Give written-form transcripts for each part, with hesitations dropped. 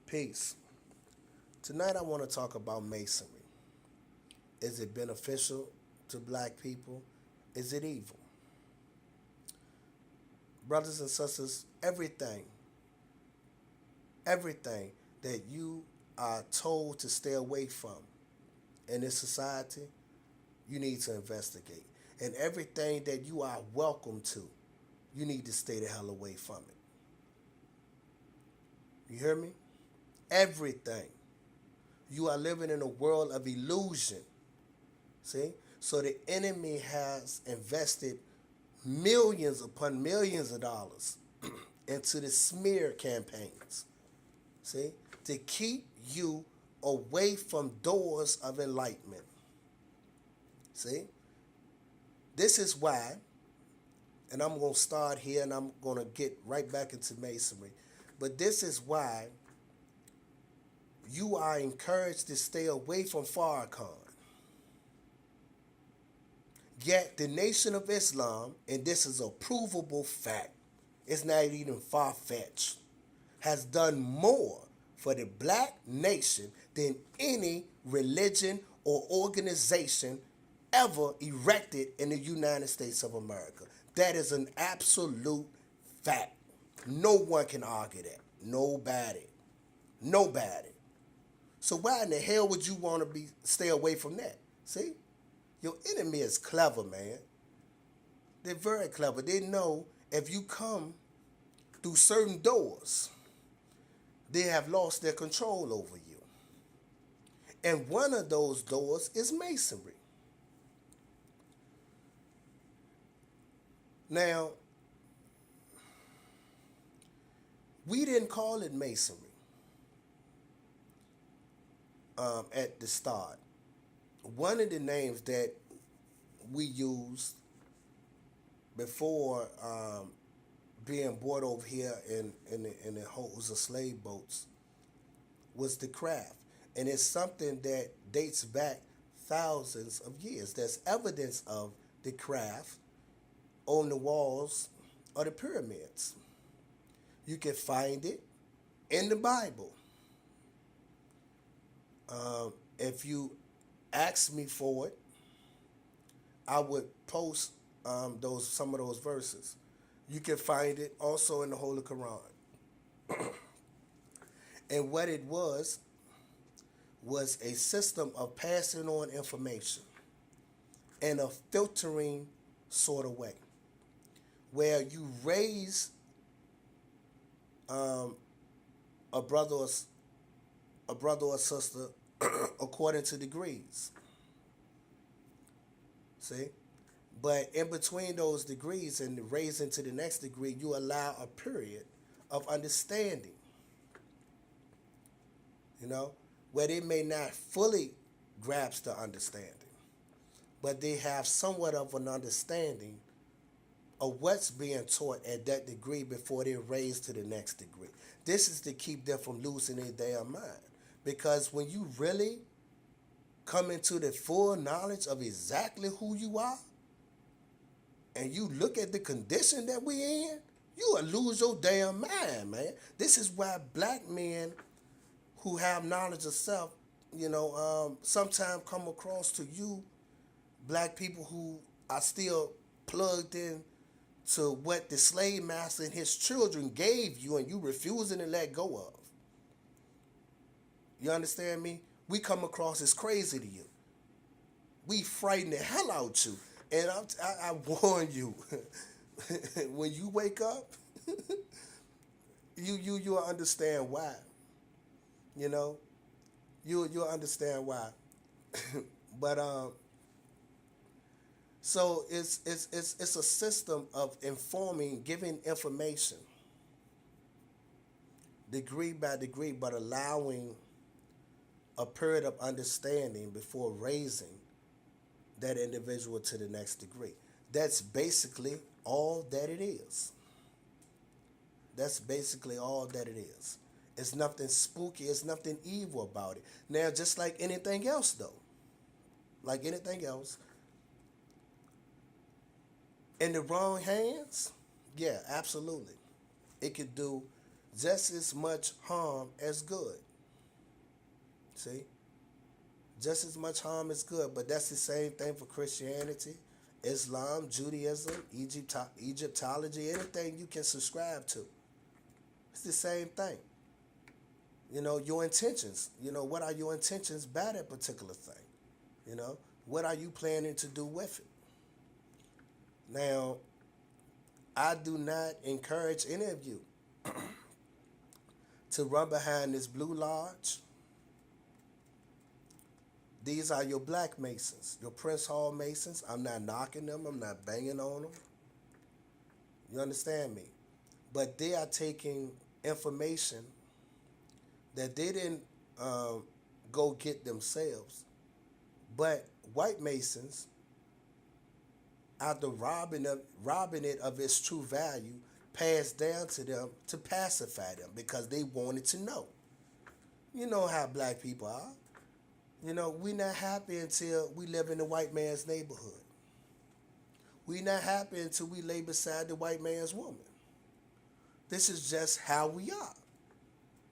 Peace. Tonight I want to talk about Masonry. Is it beneficial to black people? Is it evil? Brothers and sisters, everything that you are told to stay away from in this society, you need to investigate. And everything that you are welcome to, you need to stay the hell away from it. You hear me? Everything. You are living in a world of illusion. See? So the enemy has invested millions upon millions of dollars into the smear campaigns. See? To keep you away from doors of enlightenment. See? This is why, and I'm going to start here and I'm going to get right back into Masonry, but this is why you are encouraged to stay away from Farrakhan. Yet the Nation of Islam, and this is a provable fact, it's not even far-fetched, has done more for the black nation than any religion or organization ever erected in the United States of America. That is an absolute fact. No one can argue that. Nobody. Nobody. So why in the hell would you want to stay away from that? See? Your enemy is clever, man. They're very clever. They know if you come through certain doors, they have lost their control over you. And one of those doors is Masonry. Now, we didn't call it Masonry at the start. One of the names that we used before being brought over here in the holds of slave boats was the craft. And it's something that dates back thousands of years. There's evidence of the craft on the walls of the pyramids. You can find it in the Bible. If you ask me for it, I would post some of those verses. You can find it also in the Holy Quran. And what it was a system of passing on information in a filtering sort of way, where you raise a brother or sister according to degrees. See? But in between those degrees and raising to the next degree, you allow a period of understanding. You know, where they may not fully grasp the understanding, but they have somewhat of an understanding of what's being taught at that degree before they're raised to the next degree. This is to keep them from losing their mind. Because when you really come into the full knowledge of exactly who you are, and you look at the condition that we in, you will lose your damn mind, man. This is why black men who have knowledge of self, sometimes come across to you, black people who are still plugged in to what the slave master and his children gave you and you refusing to let go of. You understand me? We come across as crazy to you. We frighten the hell out you. And I warn you, when you wake up, you'll understand why. You know, you'll understand why. But so it's a system of informing, giving information, degree by degree, but allowing a period of understanding before raising that individual to the next degree. That's basically all that it is. That's basically all that it is. It's nothing spooky. It's nothing evil about it. Now, just like anything else, though, like anything else, in the wrong hands, yeah, absolutely. It could do just as much harm as good. See? Just as much harm as good. But that's the same thing for Christianity, Islam, Judaism, Egyptology, anything you can subscribe to. It's the same thing. You know, your intentions. You know, what are your intentions by that particular thing? You know, what are you planning to do with it? Now, I do not encourage any of you to run behind this blue lodge. These are your black Masons, your Prince Hall Masons. I'm not knocking them. I'm not banging on them. You understand me? But they are taking information that they didn't go get themselves. But white Masons, after robbing it of its true value, passed down to them to pacify them because they wanted to know. You know how black people are. You know, we not happy until we live in the white man's neighborhood. We not happy until we lay beside the white man's woman. This is just how we are.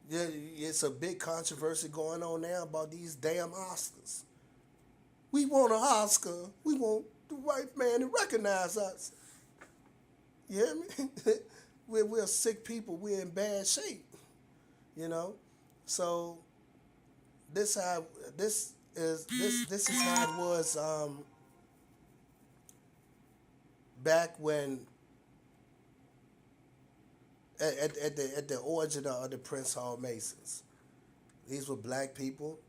It's a big controversy going on now about these damn Oscars. We want an Oscar. We want the white man to recognize us. You hear me? We're sick people. We're in bad shape. You know? So this is how it was back when at the origin of the Prince Hall Masons. These were black people,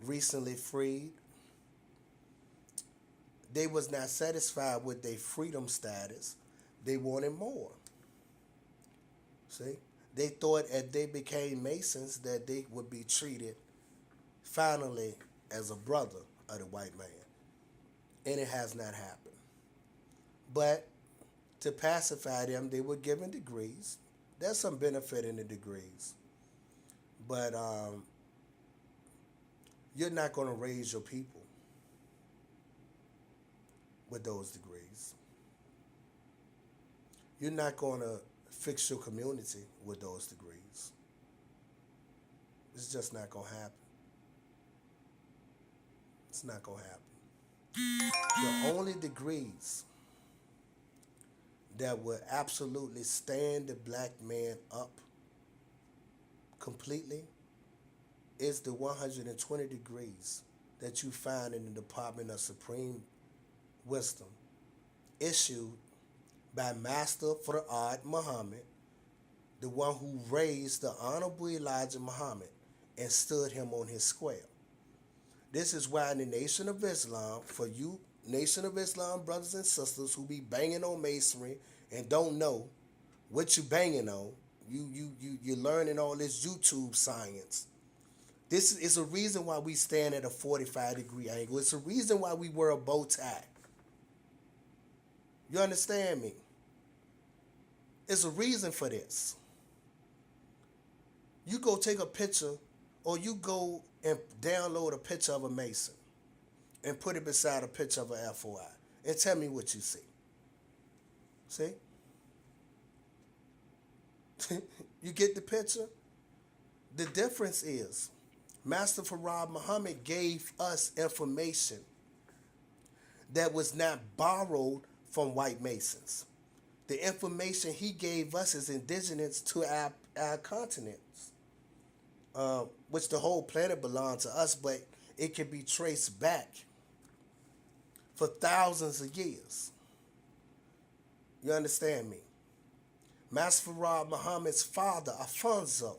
recently freed. They was not satisfied with their freedom status. They wanted more. See? They thought as they became Masons that they would be treated finally as a brother of the white man. And it has not happened. But to pacify them, they were given degrees. There's some benefit in the degrees. But you're not going to raise your people with those degrees. You're not going to fix your community with those degrees. It's just not going to happen. It's not going to happen. The only degrees that will absolutely stand the black man up completely is the 120 degrees that you find in the Department of Supreme Wisdom, issued by Master Fard Muhammad, the one who raised the Honorable Elijah Muhammad and stood him on his square. This is why in the Nation of Islam, for you Nation of Islam brothers and sisters who be banging on Masonry and don't know what you banging on, you're learning all this YouTube science. This is a reason why we stand at a 45-degree angle. It's a reason why we wear a bow tie. You understand me? It's a reason for this. You go take a picture or you go and download a picture of a Mason and put it beside a picture of an FOI and tell me what you see. See? You get the picture? The difference is Master Fard Muhammad gave us information that was not borrowed from white Masons. The information he gave us is indigenous to our continents, which the whole planet belongs to us, but it can be traced back for thousands of years. You understand me? Master Fard Muhammad's father, Alfonso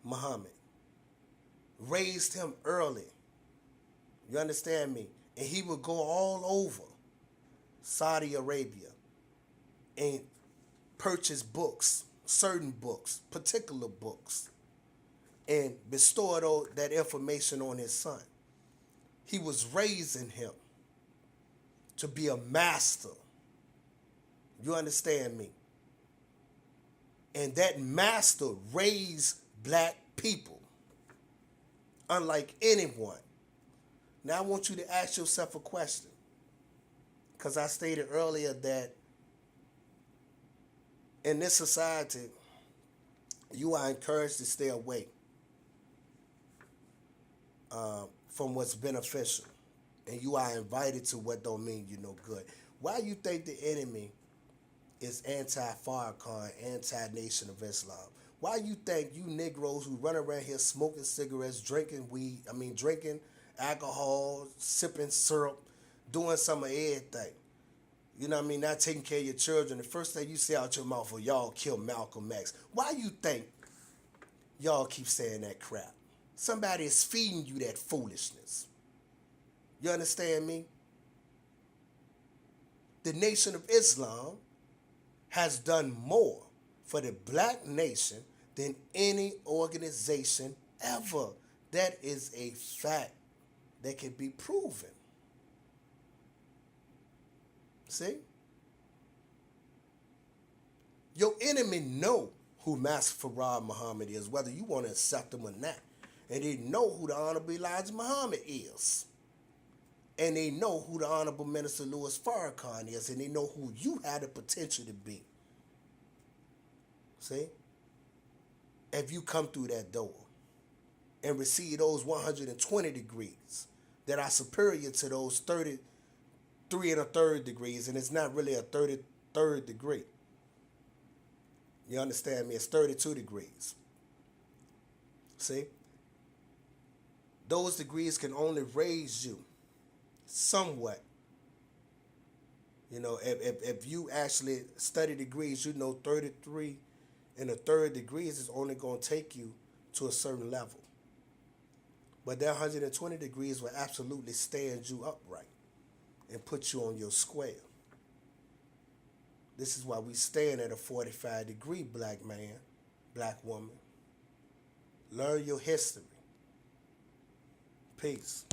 Muhammad, raised him early. You understand me? And he would go all over Saudi Arabia and purchase books, certain books, particular books, and bestow that information on his son. He was raising him to be a master. You understand me? And that master raised black people unlike anyone. Now I want you to ask yourself a question, because I stated earlier that in this society, You are encouraged to stay away from what's beneficial, and you are invited to what don't mean you no good. Why you think the enemy is anti-Farrakhan, anti-Nation of Islam? Why you think you Negroes who run around here smoking cigarettes, drinking weed, drinking alcohol, sipping syrup, doing some of everything, you know what I mean, not taking care of your children, the first thing you say out your mouth is y'all kill Malcolm X? Why you think y'all keep saying that crap? Somebody is feeding you that foolishness. You understand me? The Nation of Islam has done more for the black nation than any organization ever. That is a fact that can be proven. See? Your enemy know who Master Farad Muhammad is, whether you want to accept him or not. And they know who the Honorable Elijah Muhammad is. And they know who the Honorable Minister Louis Farrakhan is. And they know who you had the potential to be. See? If you come through that door and receive those 120 degrees that are superior to those 33 and a third degrees, and it's not really a 33rd degree. You understand me? It's 32 degrees. See? Those degrees can only raise you somewhat. You know, if you actually study degrees, you know 33 and a third degrees is only going to take you to a certain level. But that 120 degrees will absolutely stand you upright and put you on your square. This is why we stand at a 45 degree, black man, black woman. Learn your history. Peace.